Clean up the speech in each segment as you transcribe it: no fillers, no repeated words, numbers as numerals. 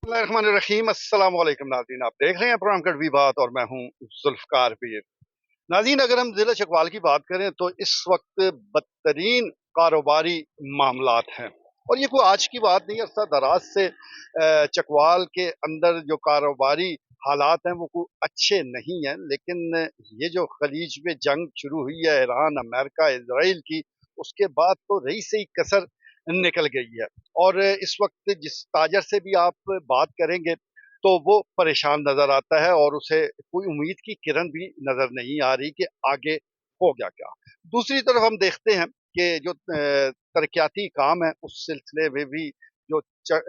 बिस्मिल्लाहिर्रहमानिर्रहीम। अस्सलाम वालेकुम नाज़रीन, आप देख रहे हैं प्रोग्राम कड़वी बात और मैं हूं जुल्फ़कार पीर। नाज़रीन, अगर हम ज़िला चकवाल की बात करें तो इस वक्त बदतरीन कारोबारी मामलात हैं। और ये कोई आज की बात नहीं है, अरसा दराज से चकवाल के अंदर जो कारोबारी हालात हैं वो कोई अच्छे नहीं हैं। लेकिन ये जो खलीज में जंग शुरू हुई है ईरान अमेरिका इसराइल की, उसके बाद तो रही से ही कसर निकल गई है। और इस वक्त जिस ताजर से भी आप बात करेंगे तो वो परेशान नजर आता है और उसे कोई उम्मीद की किरण भी नजर नहीं आ रही कि आगे हो गया क्या। दूसरी तरफ हम देखते हैं कि जो तरक्याती काम है उस सिलसिले में भी जो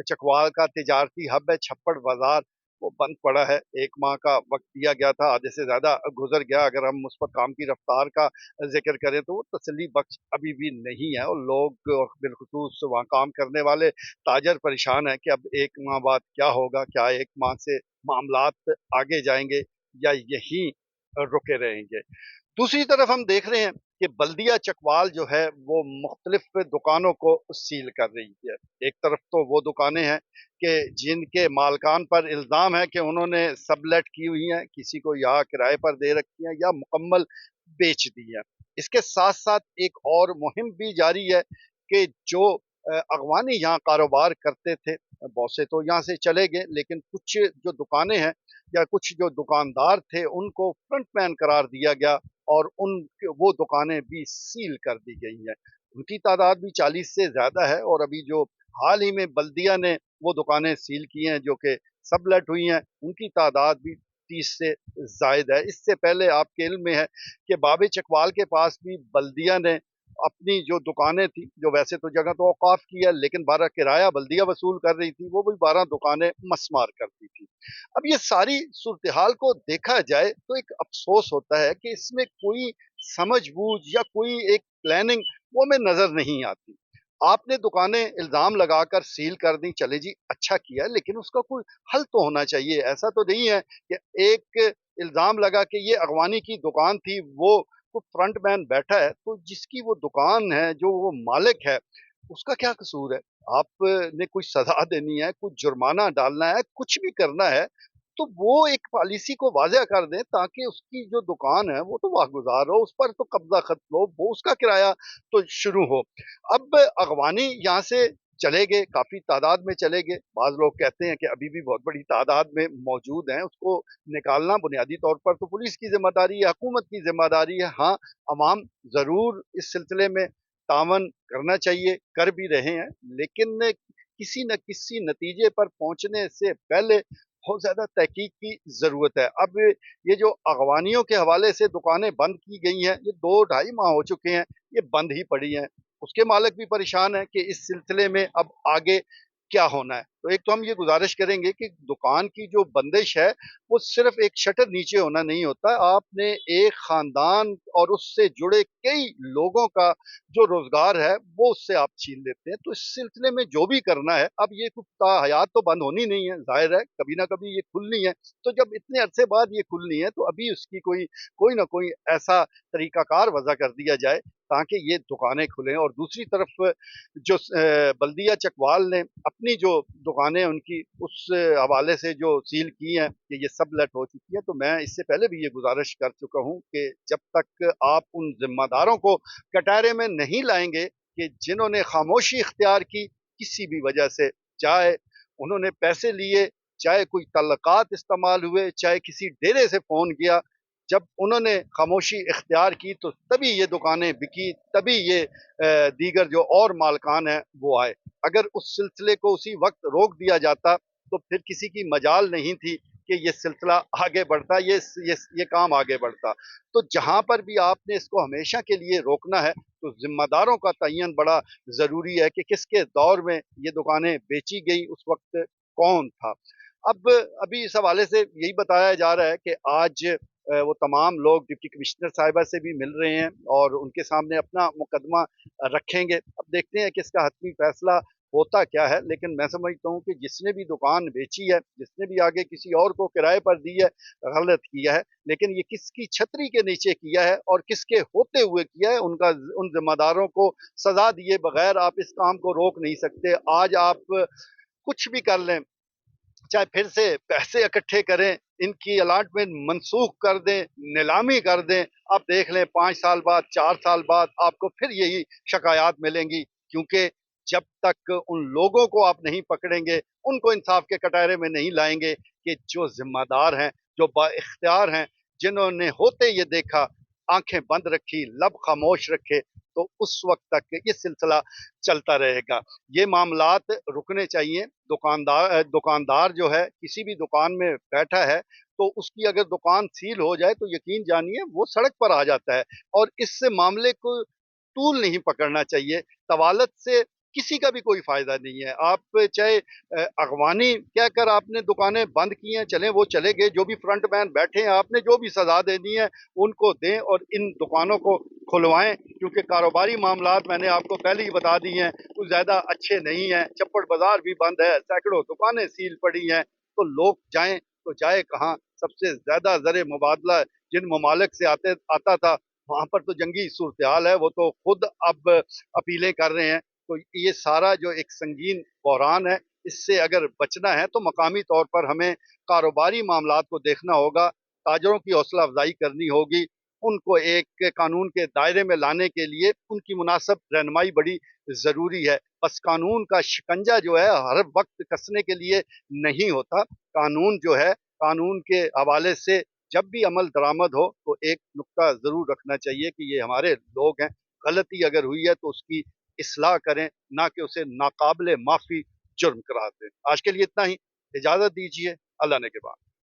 चकवाल का तिजारती हब है छप्पड़ बाजार, वो बंद पड़ा है। 1 माह का वक्त दिया गया था, आधे से ज्यादा गुजर गया। अगर हम उस पर काम की रफ्तार का जिक्र करें तो वो तसल्ली बख्श अभी भी नहीं है और लोग और बिलखुसूस वहाँ काम करने वाले ताजर परेशान है कि अब 1 माह बाद क्या होगा, क्या 1 माह से मामलात आगे जाएंगे या यहीं रुके रहेंगे। दूसरी तरफ हम देख रहे हैं कि बल्दिया चकवाल जो है वो मुख्तलिफ दुकानों को सील कर रही है। एक तरफ तो वो दुकानें हैं कि जिनके मालकान पर इल्ज़ाम है कि उन्होंने सबलेट की हुई हैं, किसी को यहाँ किराए पर दे रखी हैं या मुकम्मल बेच दी हैं। इसके साथ साथ एक और मुहिम भी जारी है कि जो अगवानी यहाँ कारोबार करते थे, बहुत से तो यहाँ से चले गए, लेकिन कुछ जो दुकानें हैं या कुछ जो दुकानदार थे उनको फ्रंटमैन करार दिया गया और उन वो दुकानें भी सील कर दी गई हैं। उनकी तादाद भी 40 से ज़्यादा है और अभी जो हाल ही में बल्दिया ने वो दुकानें सील की हैं जो कि सबलेट हुई हैं, उनकी तादाद भी 30 से ज़ायद है। इससे पहले आपके इल्म में है कि बाबे चकवाल के पास भी बल्दिया ने अपनी जो दुकानें थी, जो वैसे तो जगह तो औकाफ की है लेकिन 12 किराया बल्दिया वसूल कर रही थी, वो भी 12 दुकानें मसमार करती थी। अब ये सारी सूरत हाल को देखा जाए तो एक अफसोस होता है कि इसमें कोई समझ-बूझ या कोई एक प्लानिंग वो हमें नज़र नहीं आती। आपने दुकानें इल्ज़ाम लगाकर सील कर दी, चले जी अच्छा किया, लेकिन उसका कोई हल तो होना चाहिए। ऐसा तो नहीं है कि एक इल्ज़ाम लगा कि ये अगवानी की दुकान थी, वो फ्रंट मैन बैठा है, तो जिसकी वो दुकान है, जो वो मालिक है, उसका क्या कसूर है? आपने कोई सज़ा देनी है, कुछ जुर्माना डालना है, कुछ भी करना है, तो वो एक पॉलिसी को वाज़ह कर दें ताकि उसकी जो दुकान है, वो तो वागुज़ार हो, उस पर तो कब्ज़ा ख़त्म हो, वो उसका किराया तो शुरू हो। अब अगवानी यहाँ से चले गए, काफ़ी तादाद में चले गए। बाज़ लोग कहते हैं कि अभी भी बहुत बड़ी तादाद में मौजूद हैं, उसको निकालना बुनियादी तौर पर तो पुलिस की ज़िम्मेदारी है, हुकूमत की ज़िम्मेदारी है। हाँ, अवाम ज़रूर इस सिलसिले में तावन करना चाहिए, कर भी रहे हैं, लेकिन किसी न किसी नतीजे पर पहुँचने से पहले बहुत ज़्यादा तहकीक की ज़रूरत है। अब ये जो अगवानियों के हवाले से दुकानें बंद की गई हैं, ये 2 ढाई माह हो चुके हैं, ये बंद ही पड़ी हैं। उसके मालिक भी परेशान हैं कि इस सिलसिले में अब आगे क्या होना है। तो एक तो हम ये गुज़ारिश करेंगे कि दुकान की जो बंदिश है, वो सिर्फ़ एक शटर नीचे होना नहीं होता। आपने एक ख़ानदान और उससे जुड़े कई लोगों का जो रोज़गार है, वो उससे आप छीन लेते हैं। तो इस सिलसिले में जो भी करना है, अब ये कुछ ताहयात तो बंद होनी नहीं है, ज़ाहिर है, कभी न कभी ये खुलनी है। तो जब इतने अरसे बाद ये खुलनी है, तो अभी उसकी कोई न कोई ऐसा तरीक़ाकार वज़ा कर दिया जाए, ताकि ये दुकानें खुलें। और दूसरी तरफ जो बल्दिया चकवाल ने अपनी जो दुकानें उनकी उस हवाले से जो सील की हैं कि ये सबलेट हो चुकी हैं, तो मैं इससे पहले भी ये गुज़ारिश कर चुका हूँ कि जब तक आप उन ज़िम्मेदारों को कटहरे में नहीं लाएँगे कि जिन्होंने खामोशी इख्तियार की किसी भी वजह से, चाहे उन्होंने पैसे लिए, चाहे कोई तल्लुकात इस्तेमाल हुए, चाहे किसी डेरे से फ़ोन किया, जब उन्होंने खामोशी इख्तियार की तो तभी ये दुकानें बिकी, तभी ये दीगर जो और मालकान हैं वो आए। अगर उस सिलसिले को उसी वक़्त रोक दिया जाता तो फिर किसी की मजाल नहीं थी कि ये सिलसिला आगे बढ़ता, ये काम आगे बढ़ता। तो जहाँ पर भी आपने इसको हमेशा के लिए रोकना है, तो ज़िम्मेदारों का तयन बड़ा ज़रूरी है कि किसके दौर में ये दुकानें बेची गई, उस वक़्त कौन था। अब अभी इस हवाले से यही बताया जा रहा है कि आज वो तमाम लोग डिप्टी कमिश्नर साहिबा से भी मिल रहे हैं और उनके सामने अपना मुकदमा रखेंगे। अब देखते हैं कि इसका हतमी फैसला होता क्या है, लेकिन मैं समझता हूँ कि जिसने भी दुकान बेची है, जिसने भी आगे किसी और को किराए पर दी है, गलत किया है। लेकिन ये किसकी छतरी के नीचे किया है और किसके होते हुए किया है, उनका उन ज़िम्मेदारों को सज़ा दिए बगैर आप इस काम को रोक नहीं सकते। आज आप कुछ भी कर लें, चाहे फिर से पैसे इकट्ठे करें, इनकी अलॉटमेंट मनसूख कर दें, नीलामी कर दें। आप देख लें 5 साल बाद, 4 साल बाद आपको फिर यही शिकायत मिलेंगी, क्योंकि जब तक उन लोगों को आप नहीं पकड़ेंगे, उनको इंसाफ के कटघरे में नहीं लाएंगे कि जो ज़िम्मेदार हैं, जो बाइख्तियार हैं, जिन्होंने होते ये देखा, आंखें बंद रखी, लब खामोश रखे, तो उस वक्त तक ये सिलसिला चलता रहेगा। ये मामलात रुकने चाहिए। दुकानदार जो है किसी भी दुकान में बैठा है, तो उसकी अगर दुकान सील हो जाए तो यकीन जानिए वो सड़क पर आ जाता है। और इससे मामले को तूल नहीं पकड़ना चाहिए। तवालत से किसी का भी कोई फायदा नहीं है। आप चाहे अगवानी कहकर आपने दुकानें बंद की हैं, चलें वो चले गए। जो भी फ्रंट मैन बैठे हैं, आपने जो भी सजा देनी है उनको दें और इन दुकानों को खुलवाएं, क्योंकि कारोबारी मामलात मैंने आपको पहले ही बता दी हैं, कुछ ज्यादा अच्छे नहीं हैं। चप्पड़ बाजार भी बंद है, सैकड़ों दुकानें सील पड़ी हैं, तो लोग जाएं तो जाए कहाँ? सबसे ज्यादा ज़र मुबादला जिन ममालिक से आता था, वहां पर तो जंगी सूरत हाल है, वो तो खुद अब अपीलें कर रहे हैं। तो ये सारा जो एक संगीन बहरान है, इससे अगर बचना है तो मकामी तौर पर हमें कारोबारी मामलात को देखना होगा, ताजरों की हौसला अफजाई करनी होगी, उनको एक कानून के दायरे में लाने के लिए उनकी मुनासिब रहनुमाई बड़ी ज़रूरी है। बस कानून का शिकंजा जो है हर वक्त कसने के लिए नहीं होता। कानून जो है, कानून के हवाले से जब भी अमल दरामद हो तो एक नुक्ता ज़रूर रखना चाहिए कि ये हमारे लोग हैं, गलती अगर हुई है तो उसकी इस्लाह करें, ना कि उसे नाकाबिले माफ़ी जुर्म करार दें। आज के लिए इतना ही, इजाज़त दीजिए, अल्लाह ने के बाद।